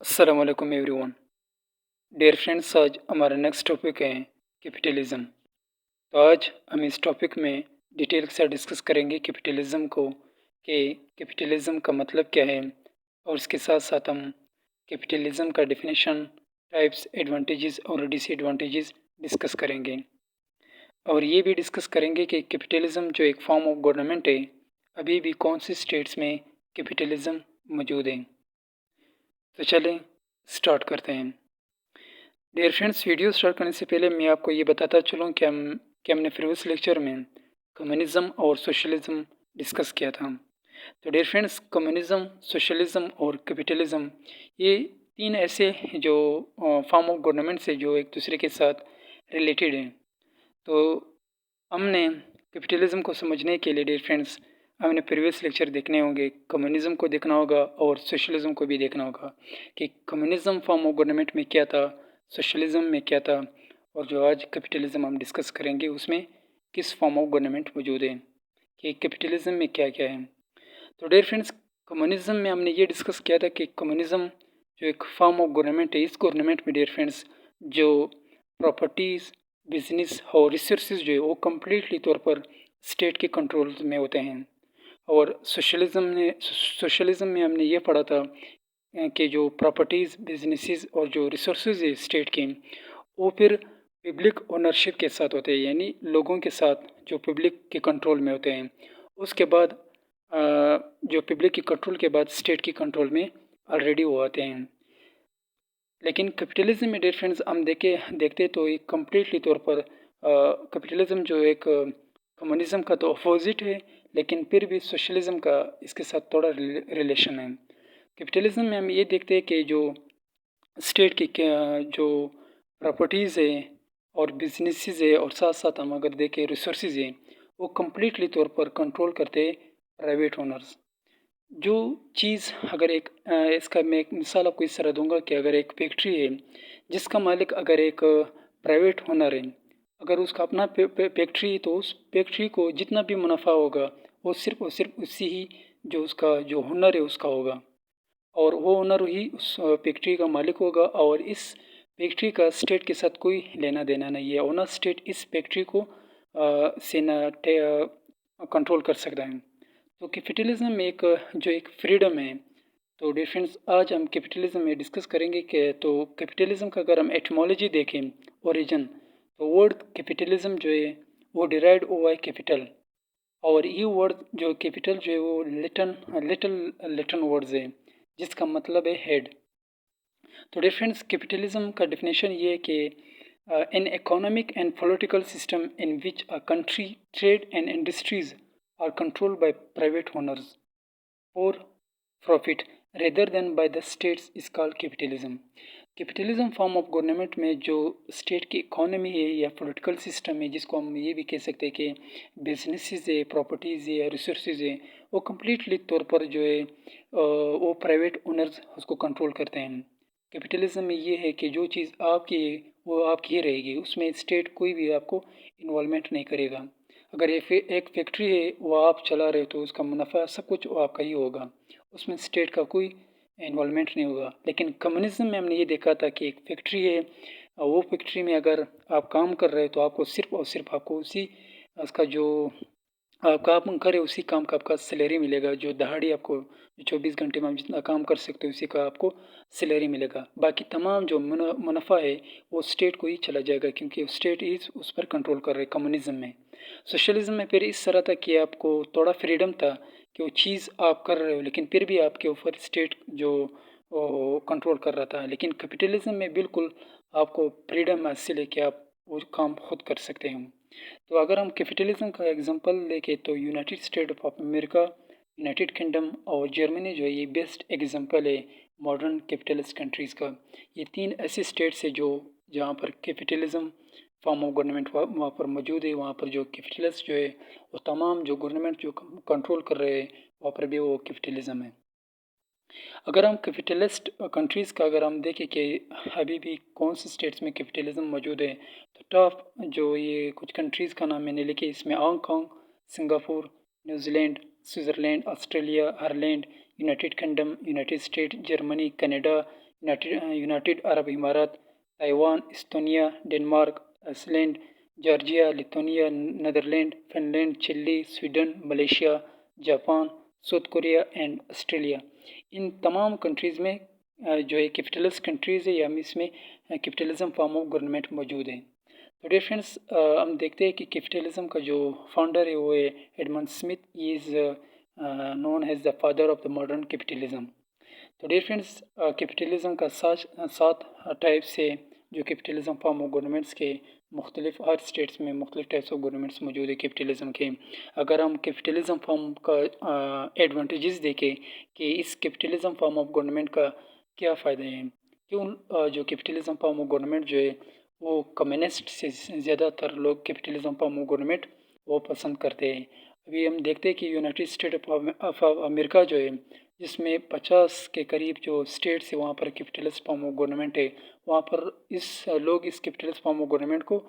अस्सलाम वालेकुम everyone. Dear friends, आज हमारा नेक्स्ट टॉपिक है कैपिटलिज्म। तो आज हम इस टॉपिक में डिटेल के साथ डिस्कस करेंगे कैपिटलिज्म को, कि कैपिटलिज्म का मतलब क्या है, और इसके साथ साथ हम कैपिटलिज्म का डेफिनेशन, टाइप्स, एडवांटेजेस और डिसएडवांटेजेस डिस्कस करेंगे। और ये भी डिस्कस करेंगे कि कैपिटलिज्म जो एक फॉर्म ऑफ गवर्नमेंट है, अभी भी कौन सी स्टेट्स में कैपिटलिज्म मौजूद है। तो चलें स्टार्ट करते हैं। डियर फ्रेंड्स, वीडियो स्टार्ट करने से पहले मैं आपको ये बताता चलूँ कि हमने प्रीवियस लेक्चर में कम्युनिज़्म और सोशलिज़्म डिस्कस किया था। तो डियर फ्रेंड्स, कम्युनिज़्म, सोशलिज़्म और कैपिटलिज़्म, ये तीन ऐसे जो फॉर्म ऑफ गवर्नमेंट से जो एक दूसरे के साथ रिलेटेड हैं। तो हमने कैपिटलिज़्म को समझने के लिए डियर फ्रेंड्स, हमने प्रीवियस लेक्चर देखने होंगे, कम्युनिज़्म को देखना होगा और सोशलिज़्म को भी देखना होगा कि कम्युनिज़्म फॉर्म ऑफ गवर्नमेंट में क्या था, सोशलिज़्म में क्या था, और जो आज कैपिटलिज़्म हम डिस्कस करेंगे उसमें किस फॉर्म ऑफ गवर्नमेंट मौजूद है, कि कैपिटलिज़्म में क्या क्या है। तो डियर फ्रेंड्स, कम्युनिज़्म में हमने ये डिस्कस किया था कि कम्युनिज़्म जो एक फॉर्म ऑफ गवर्नमेंट है, इस गवर्नमेंट में डियर फ्रेंड्स जो प्रॉपर्टीज़, बिजनेस और रिसोर्सेज जो है वो कम्प्लीटली तौर पर स्टेट के कंट्रोल में होते हैं। और सोशलिज़म में हमने ये पढ़ा था कि जो प्रॉपर्टीज़, बिजनेसेस और जो रिसोर्सेज है स्टेट के, वो फिर पब्लिक ओनरशिप के साथ होते हैं, यानी लोगों के साथ जो पब्लिक के कंट्रोल में होते हैं। उसके बाद जो पब्लिक के कंट्रोल के बाद स्टेट की कंट्रोल में ऑलरेडी वो आते हैं। लेकिन कैपिटलिज्म में डियर फ्रेंड्स हम देखते तो एक कम्प्लीटली तौर पर कैपिटलिज्म जो एक कम्युनिज्म का तो अपोजिट है, लेकिन फिर भी सोशलिज्म का इसके साथ थोड़ा रिलेशन है। कैपिटलिज्म में हम ये देखते हैं कि जो स्टेट की जो प्रॉपर्टीज़ है और बिजनेसेस है, और साथ साथ हम अगर देखें रिसोर्सेज है, वो कम्प्लीटली तौर पर कंट्रोल करते प्राइवेट ओनर्स। जो चीज़ अगर इसका मैं एक मिसाल आपको इस तरह दूंगा कि अगर एक फैक्ट्री है जिसका मालिक अगर एक प्राइवेट ओनर है, अगर उसका अपना फैक्ट्री है, तो उस फैक्ट्री को जितना भी मुनाफा होगा वो सिर्फ और सिर्फ उसी ही जो उसका जो हुनर है उसका होगा, और वो ओनर ही उस फैक्ट्री का मालिक होगा, और इस फैक्ट्री का स्टेट के साथ कोई लेना देना नहीं है। ओनर स्टेट इस फैक्ट्री को से न कंट्रोल कर सकता है। तो कैपिटलिज्म में एक जो एक फ्रीडम है। तो डिफरेंस आज हम कैपिटलिज्म में डिस्कस करेंगे कि तो कैपिटलिज्म का अगर हम एटमोलॉजी देखें, ओरिजिन, तो वर्ड कैपिटलिज्म जो है वो डिराइव्ड हुआ है कैपिटल, और ये वर्ड जो कैपिटल जो है वो लिटन लिटिल लिटन वर्ड्स है जिसका मतलब है हेड। तो डिफरेंस कैपिटलिज्म का डेफिनेशन ये है कि an economic and political system in which a country trade and industries are controlled by private owners for profit rather than by the states is called capitalism. Capitalism form of government में जो state की economy है या political system है, जिसको हम ये भी कह सकते हैं कि बिजनेसेस है, प्रॉपर्टीज़ है या रिसोर्सेज है, वो कम्प्लीटली तौर पर जो है वो प्राइवेट ओनर्स उसको कंट्रोल करते हैं। कैपिटलिज्म में ये है कि जो चीज़ आपकी है वो आपकी ही रहेगी, उसमें स्टेट कोई भी आपको इन्वॉल्वमेंट नहीं करेगा। अगर एक फैक्ट्री है वो आप चला रहे हो तो उसका मुनाफा सब कुछ वो आपका ही होगा, उसमें स्टेट का कोई इन्वॉल्वमेंट नहीं होगा। लेकिन कम्युनिज्म में हमने ये देखा था कि एक फैक्ट्री है, वो फैक्ट्री में अगर आप काम कर रहे हो तो आपको सिर्फ और सिर्फ आपको उसी उसका जो काम करें उसी काम का आपका सैलरी मिलेगा, जो दहाड़ी आपको 24 घंटे में आप जितना काम कर सकते हो उसी का आपको सैलरी मिलेगा। बाकी तमाम जो मुनाफा है वो स्टेट को ही चला जाएगा, क्योंकि स्टेट ही उस पर कंट्रोल कर रहे हैं कम्युनिज्म में। सोशलिज्म में फिर इस तरह था कि आपको थोड़ा फ्रीडम था कि वो चीज़ आप कर रहे हो, लेकिन फिर भी आपके ऊपर स्टेट जो कंट्रोल कर रहा था। लेकिन कैपिटलिज्म में बिल्कुल आपको फ्रीडम हासिल है कि आप वो काम खुद कर सकते हो। तो अगर हम कैपिटलिज्म का एग्जांपल लेके तो United state of America, United kingdom और जर्मनी जो है ये बेस्ट एग्जांपल है मॉडर्न कैपिटलिस्ट कंट्रीज़ का। ये तीन ऐसे स्टेट्स है जो जहाँ पर कैपिटलिज्म फॉर्म ऑफ गवर्नमेंट वहाँ पर मौजूद है। वहाँ पर जो कैपिटलिस्ट जो है वो तमाम जो गवर्नमेंट जो कंट्रोल कर रहे हैं वहाँ पर भी वो कैपिटलिज्म है। अगर हम कैपिटलिस्ट कंट्रीज़ का अगर हम देखें कि अभी भी कौन से स्टेट्स में कैपिटलिज्म मौजूद है, तो टॉप जो ये कुछ कंट्रीज़ का नाम मैंने लिखे, इसमें Hong Kong, Singapore, New Zealand, Switzerland, Australia, Ireland, United Kingdom, United State, Germany, Canada, United Arab इमारात, Taiwan, Estonia, Denmark, Iceland, Georgia, Lithuania, Netherland, Finland, Chile, Sweden, Malaysia, Japan, South Korea and Australia. इन तमाम countries में जो है capitalist countries है या इसमें capitalism form of government मौजूद है। तो डियर फ्रेंड्स, हम देखते हैं कि कैपिटलिज्म का जो फाउंडर है वो है Edmund Smith. Is known as the father of the modern capitalism. तो डियर फ्रेंड्स, कैपिटलिज्म का सात टाइप्स है जो कैपिटलिज्म फॉर्म ऑफ गवर्नमेंट्स के मुख्तलिफ हर स्टेट्स में मुख्तलिफ टाइप्स ऑफ गवर्नमेंट्स मौजूद है कैपिटलिज्म के। अगर हम कैपिटलिज्म फॉर्म का एडवांटेजेस देखें कि इस कैपिटलिज्म फॉर्म ऑफ गवर्नमेंट का क्या फ़ायदे हैं, क्यों जो कैपिटलिज्म फॉर्म ऑफ गवर्नमेंट जो है वो कम्युनिस्ट से ज़्यादातर लोग कैपिटलिज्म फॉर्म ऑफ गवर्नमेंट वो पसंद करते हैं। अभी हम देखते हैं कि यूनाइटेड स्टेट ऑफ अमेरिका जो है जिसमें 50 के करीब जो स्टेट्स है वहाँ पर कैपिटलिस्ट फॉर्म ऑफ गवर्नमेंट है, वहाँ पर लोग इस कैपिटलिस्ट फॉर्म ऑफ गवर्नमेंट को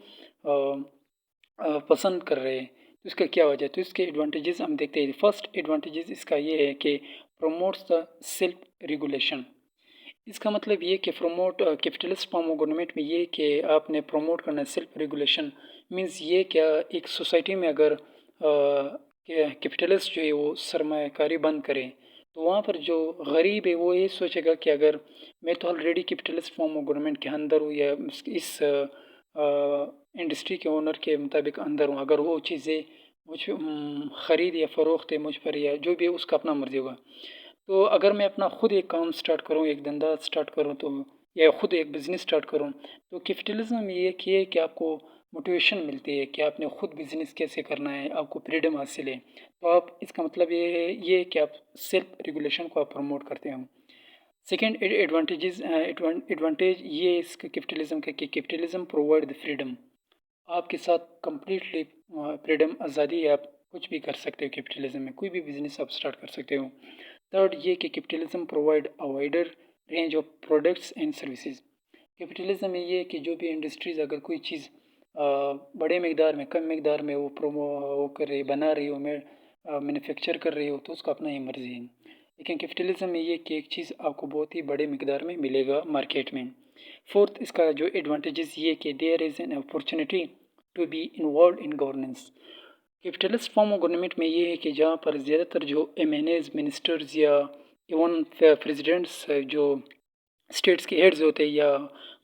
पसंद कर रहे हैं। तो इसका क्या वजह है? तो इसके एडवांटेजेस हम देखते हैं। फर्स्ट एडवांटेजेस इसका ये है कि प्रमोट्स द सेल्फ रेगुलेशन। इसका मतलब ये कि promote capitalist form of government में ये कि आपने प्रमोट करना सेल्फ रेगुलेशन। मीन्स ये क्या, एक सोसाइटी में अगर कैपिटलिस्ट जो है वो सरमायाकारी बंद करें तो वहाँ पर जो गरीब है वो ये सोचेगा कि अगर मैं तो already capitalist form of government के अंदर हूँ या इस इंडस्ट्री के ओनर के मुताबिक अंदर हूँ, अगर वो चीज़ें मुझ ख़रीद या फ़रोख्त है मुझ पर या जो भी है उसका अपना मर्ज़ी होगा। तो अगर मैं अपना ख़ुद एक काम स्टार्ट करूँ, एक धंधा स्टार्ट करूँ तो या ख़ुद एक बिज़नेस स्टार्ट करूँ, तो कैपिटलिज्म में ये कि आपको मोटिवेशन मिलती है कि आपने ख़ुद बिज़नेस कैसे करना है, आपको फ्रीडम हासिल है। तो आप इसका मतलब ये है कि आप सेल्फ रेगुलेशन को आप प्रमोट करते हो। सेकेंड एडवांटेज ये इसका कैपिटलिज्म का कि कैपिटलिज्म प्रोवाइड द फ्रीडम। आपके साथ कम्प्लीटली फ्रीडम, आज़ादी है, आप कुछ भी कर सकते हो कैपिटलिज्म में, कोई भी बिज़नेस आप स्टार्ट कर सकते हो। थर्ड ये कि capitalism provide a wider range of products and services. Capitalism में ये है कि जो भी इंडस्ट्रीज़ अगर कोई चीज़ बड़े मकदार में कम मकदार में वो कर रही, बना रही हो, मैन्युफैक्चर कर रही हो, तो उसका अपना ही मर्ज़ी है। लेकिन कैपिटलिज्म में ये कि एक चीज़ आपको बहुत ही बड़े मकदार में मिलेगा मार्केट में। फोर्थ इसका जो एडवांटेजेस ये कि there is an opportunity to be involve in governance. Capitalist form of government में ये है कि जहाँ पर ज़्यादातर जो एमएनएज, मिनिस्टर्स या इवन प्रेसिडेंट्स जो स्टेट्स के हेड्स होते हैं या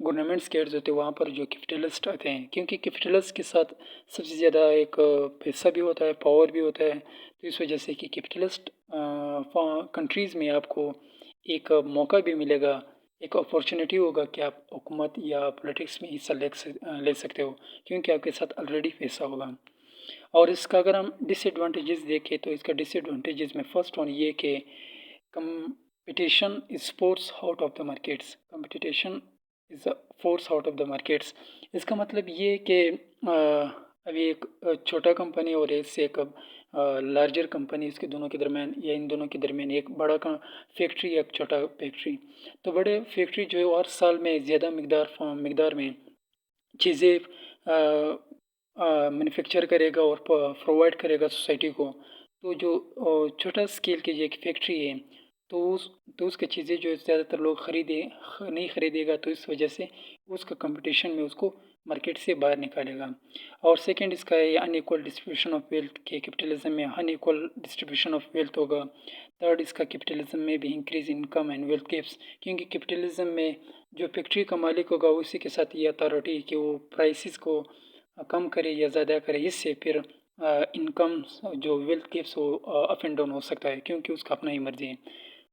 गवर्नमेंट्स के हेड्स होते हैं, वहाँ पर जो कैपिटलिस्ट आते हैं, क्योंकि कैपिटलिस्ट के साथ सबसे ज़्यादा एक पैसा भी होता है, पावर भी होता है। तो इस वजह से कि कैपिटलिस्ट कंट्रीज़ में आपको एक मौका भी मिलेगा, एक अपॉर्चुनिटी होगा कि आप हुकूमत या पॉलिटिक्स में हिस्सा ले सकते हो, क्योंकि आपके साथ ऑलरेडी पैसा होगा। और इसका अगर हम डिसएडवांटेजेस देखें तो इसका डिसएडवांटेजेस में फ़र्स्ट वन ये कि competition is force out of the markets. Competition is force out of the markets. इसका मतलब ये है कि अभी एक छोटा कंपनी और इससे एक लार्जर कंपनी, इसके दोनों के दरमियान या इन दोनों के दरमियान एक बड़ा फैक्ट्री या एक छोटा फैक्ट्री, तो बड़े फैक्ट्री जो है वो हर साल में ज़्यादा मकदार में चीज़ें मैन्युफैक्चर करेगा और प्रोवाइड करेगा सोसाइटी को। तो जो छोटा स्केल की एक फैक्ट्री है तो उसकी चीज़ें जो ज़्यादातर लोग नहीं ख़रीदेगा, तो इस वजह से उसका कंपटीशन में उसको मार्केट से बाहर निकालेगा। और सेकंड इसका है अनइक्वल डिस्ट्रीब्यूशन ऑफ वेल्थ के कैपिटलिज्म में अनइक्वल डिस्ट्रीब्यूशन ऑफ वेल्थ होगा। थर्ड इसका कैपिटलिज्म में भी increase income and wealth gaps, क्योंकि कैपिटलिज्म में जो फैक्ट्री का मालिक होगा उसी के साथ ये अथॉरिटी कि वो प्राइसेस को कम करे या ज़्यादा करे, इससे फिर इनकम जो वेल्थ गैप्स वो अप एंड डाउन हो सकता है, क्योंकि उसका अपना ही मर्जी है।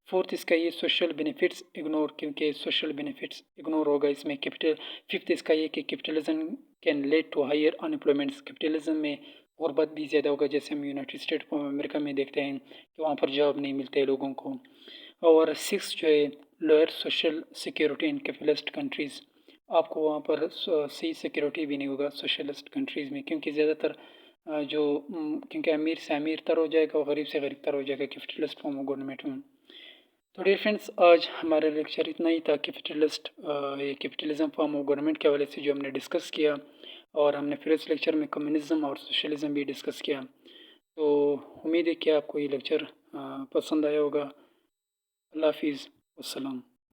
फोर्थ इसका ये सोशल बेनिफिट्स इग्नोर, क्योंकि सोशल बेनिफिट्स इग्नोर होगा इसमें कैपिटल। फिफ्थ इसका ये कि capitalism can lead to higher unemployment. Capitalism में गुर्बत भी ज़्यादा होगा, जैसे हम यूनाइटेड स्टेट ऑफ अमेरिका में देखते हैं कि वहाँ पर जॉब नहीं मिलते लोगों को। और सिक्स जो है lower social security in capitalist countries, आपको वहाँ पर सही सिक्योरिटी भी नहीं होगा सोशलिस्ट कंट्रीज़ में, क्योंकि ज़्यादातर क्योंकि अमीर से अमीर तर हो जाएगा और गरीब से गरीब तर हो जाएगा कैपिटलिस्ट फॉर्म ऑफ गवर्नमेंट में। तो डियर फ्रेंड्स, आज हमारा लेक्चर इतना ही था ये कैपिटलिज्म फॉर्म ऑफ गवर्नमेंट के हवाले से जो हमने डिस्कस किया, और हमने फिर इस लेक्चर में कम्युनिज़्म और सोशलिज़म भी डिस्कस किया। तो उम्मीद है कि आपको ये लेक्चर पसंद आया होगा। अल्लाह हाफिज़, अस्सलाम।